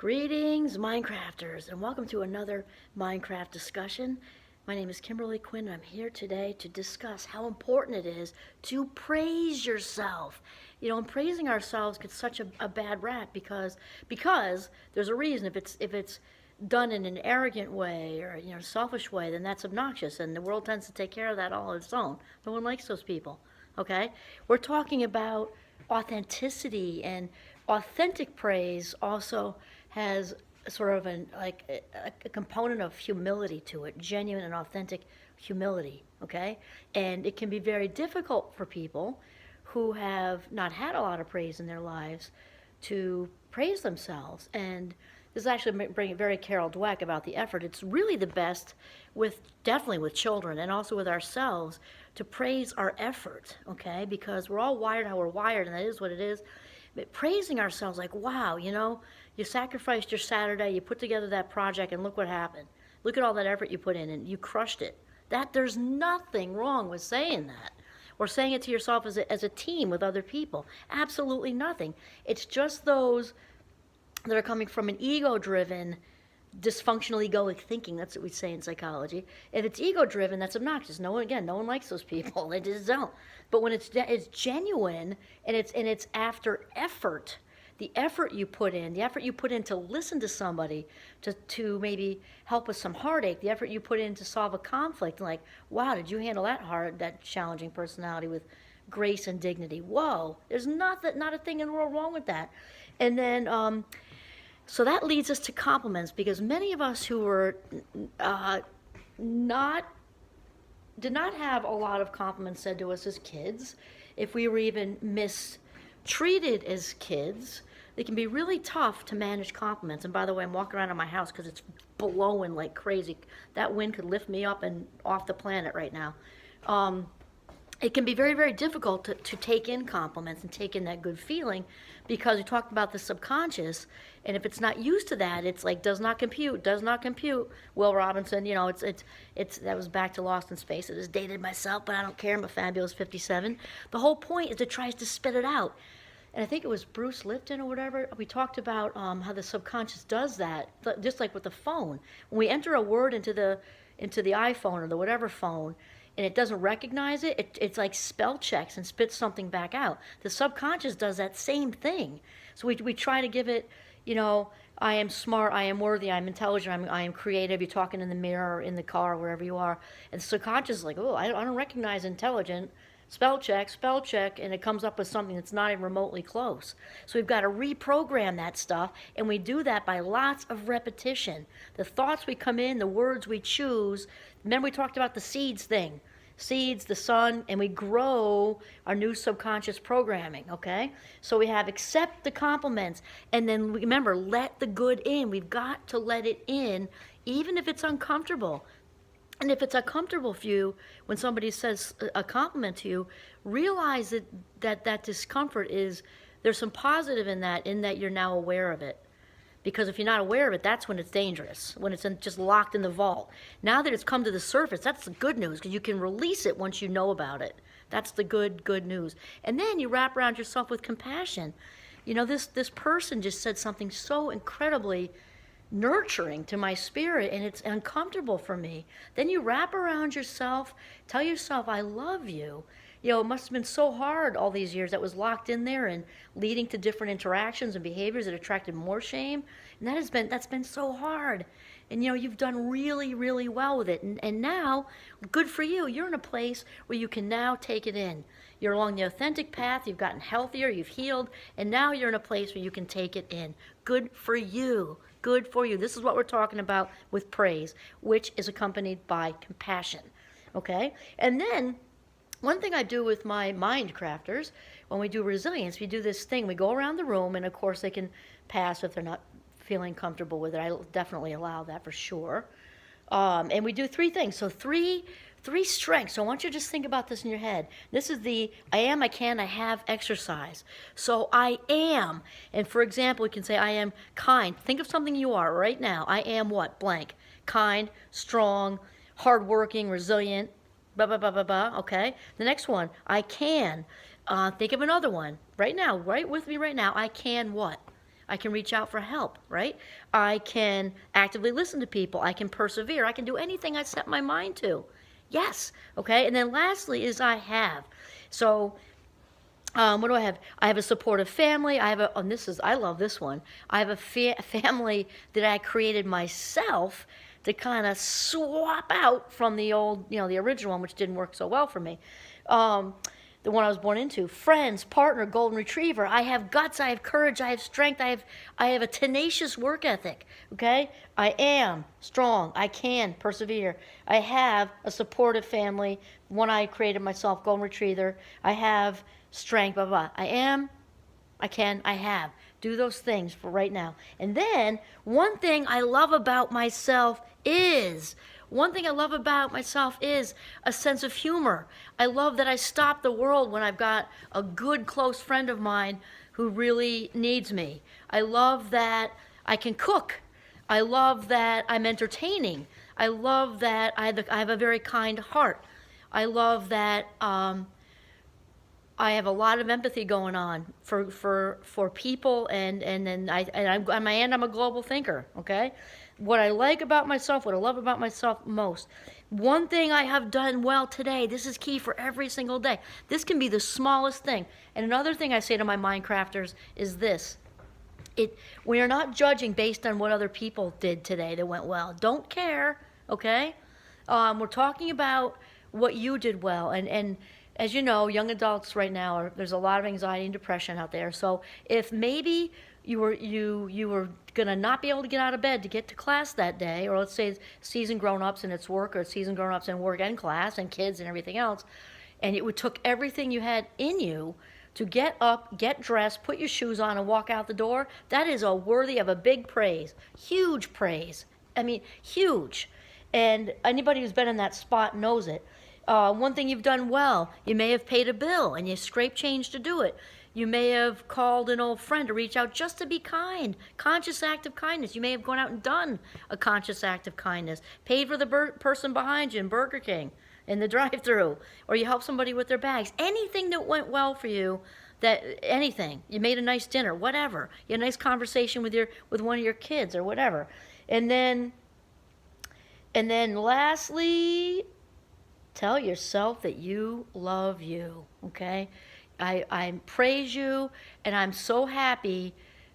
Greetings, Minecrafters, and welcome to another Minecraft discussion. My name is Kimberly Quinn, and I'm here today to discuss how important it is to praise yourself. And praising ourselves gets such a bad rap because there's a reason. If it's done in an arrogant way or selfish way, then that's obnoxious, and the world tends to take care of that all on its own. No one likes those people. Okay, we're talking about authenticity, and authentic praise also has sort of a component of humility to it, genuine and authentic humility, okay? And it can be very difficult for people who have not had a lot of praise in their lives to praise themselves. And this is actually bringing very Carol Dweck about the effort. It's really the best definitely with children and also with ourselves to praise our effort, okay? Because we're all wired how we're wired, and that is what it is. But praising ourselves, like, wow, you sacrificed your Saturday, you put together that project, and look what happened. Look at all that effort you put in, and you crushed it. There's nothing wrong with saying that, or saying it to yourself as a team with other people. Absolutely nothing. It's just those that are coming from an ego-driven, dysfunctional egoic thinking. That's what we say in psychology. If it's ego-driven, that's obnoxious. No one likes those people. They just don't. But when it's genuine and it's after effort, the effort you put in to listen to somebody, to maybe help with some heartache, the effort you put in to solve a conflict, like, wow, did you handle that challenging personality with grace and dignity? Whoa, there's not a thing in the world wrong with that. And then so that leads us to compliments, because many of us who were did not have a lot of compliments said to us as kids, if we were even mistreated as kids, it can be really tough to manage compliments. And by the way, I'm walking around in my house because it's blowing like crazy. That wind could lift me up and off the planet right now. It can be very, very difficult to take in compliments and take in that good feeling, because we talked about the subconscious, and if it's not used to that, it's like does not compute. Will Robinson, that was back to Lost in Space. It has dated myself, but I don't care. I'm a fabulous 57. The whole point is it tries to spit it out. And I think it was Bruce Lipton or whatever, we talked about how the subconscious does that, just like with the phone. When we enter a word into the iPhone or the whatever phone, and it doesn't recognize it, it's like spell checks and spits something back out. The subconscious does that same thing. So we try to give it, I am smart, I am worthy, I'm intelligent, I am creative. You're talking in the mirror, or in the car, wherever you are. And the subconscious is like, oh, I don't recognize intelligent. Spell check, and it comes up with something that's not even remotely close. So we've got to reprogram that stuff, and we do that by lots of repetition. The thoughts we come in, the words we choose. Remember we talked about the seeds thing. Seeds, the sun, and we grow our new subconscious programming, okay? So we have accept the compliments, and then remember, let the good in. We've got to let it in, even if it's uncomfortable. And if it's uncomfortable for you, when somebody says a compliment to you, realize that discomfort there's some positive in that you're now aware of it. Because if you're not aware of it, that's when it's dangerous, when it's just locked in the vault. Now that it's come to the surface, that's the good news, because you can release it once you know about it. That's the good news. And then you wrap around yourself with compassion. This person just said something so incredibly nurturing to my spirit, and it's uncomfortable for me. Then you wrap around yourself, tell yourself, I love you. It must have been so hard all these years that was locked in there and leading to different interactions and behaviors that attracted more shame. And that's been so hard. And you've done really, really well with it. And now, good for you. You're in a place where you can now take it in. You're along the authentic path, you've gotten healthier, you've healed, and now you're in a place where you can take it in. Good for you. Good for you. This is what we're talking about with praise, which is accompanied by compassion. Okay? And then, one thing I do with my mind crafters, when we do resilience, we do this thing. We go around the room, and of course they can pass if they're not feeling comfortable with it. I definitely allow that for sure. And we do three things. So three strengths. So I want you to just think about this in your head. This is the I am, I can, I have exercise. So I am. And for example, we can say I am kind. Think of something you are right now. I am what? Blank. Kind, strong, hardworking, resilient, blah, blah, blah, blah, blah. Okay? The next one, I can. Think of another one. Right now, right with me right now, I can what? I can reach out for help, right? I can actively listen to people. I can persevere. I can do anything I set my mind to. Yes, okay? And then lastly is I have. So what do I have? I have a supportive family. I have a, and this is, I love this one. I have a family that I created myself to kind of swap out from the old, the original one, which didn't work so well for me. The one I was born into. Friends, partner, golden retriever. I have guts. I have courage. I have strength. I have a tenacious work ethic. Okay? I am strong. I can persevere. I have a supportive family. One I created myself, golden retriever. I have strength, blah, blah, blah. I am, I can, I have. Do those things for right now. And then, one thing I love about myself is a sense of humor. I love that I stop the world when I've got a good close friend of mine who really needs me. I love that I can cook. I love that I'm entertaining. I love that I have a very kind heart. I love that I have a lot of empathy going on for people, and I'm a global thinker. Okay, what I like about myself, what I love about myself most. One thing I have done well today. This is key for every single day. This can be the smallest thing. And another thing I say to my Minecrafters is this: we are not judging based on what other people did today that went well. Don't care. Okay, we're talking about what you did well, and as you know, young adults right now there's a lot of anxiety and depression out there. So if maybe you were gonna not be able to get out of bed to get to class that day, or let's say it's seasoned grown-ups and it's work, or it's seasoned grown-ups and work and class and kids and everything else, and it took everything you had in you to get up, get dressed, put your shoes on, and walk out the door, that is worthy of a big praise, huge praise. I mean, huge. And anybody who's been in that spot knows it. One thing you've done well, you may have paid a bill and you scraped change to do it. You may have called an old friend to reach out just to be kind. Conscious act of kindness. You may have gone out and done a conscious act of kindness. Paid for the person behind you in Burger King in the drive-thru, or you helped somebody with their bags. Anything that went well for you, anything. You made a nice dinner, whatever. You had a nice conversation with one of your kids or whatever. And then lastly, tell yourself that you love you, okay? I praise you, and I'm so happy.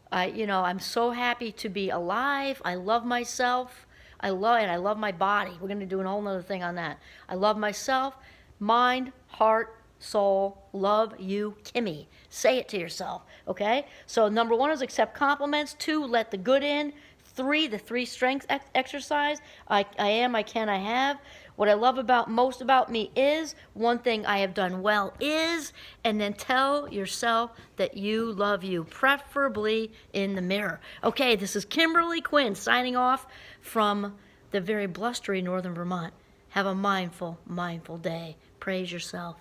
I'm so happy to be alive. I love myself. I love my body. We're going to do a whole other thing on that. I love myself, mind, heart, soul, love you, Kimmy. Say it to yourself, okay? So number 1 is accept compliments. 2, let the good in. 3, the 3 strengths exercise. I am, I can, I have. What I love most about me is, one thing I have done well is, and then tell yourself that you love you, preferably in the mirror. Okay, this is Kimberly Quinn signing off from the very blustery northern Vermont. Have a mindful day. Praise yourself.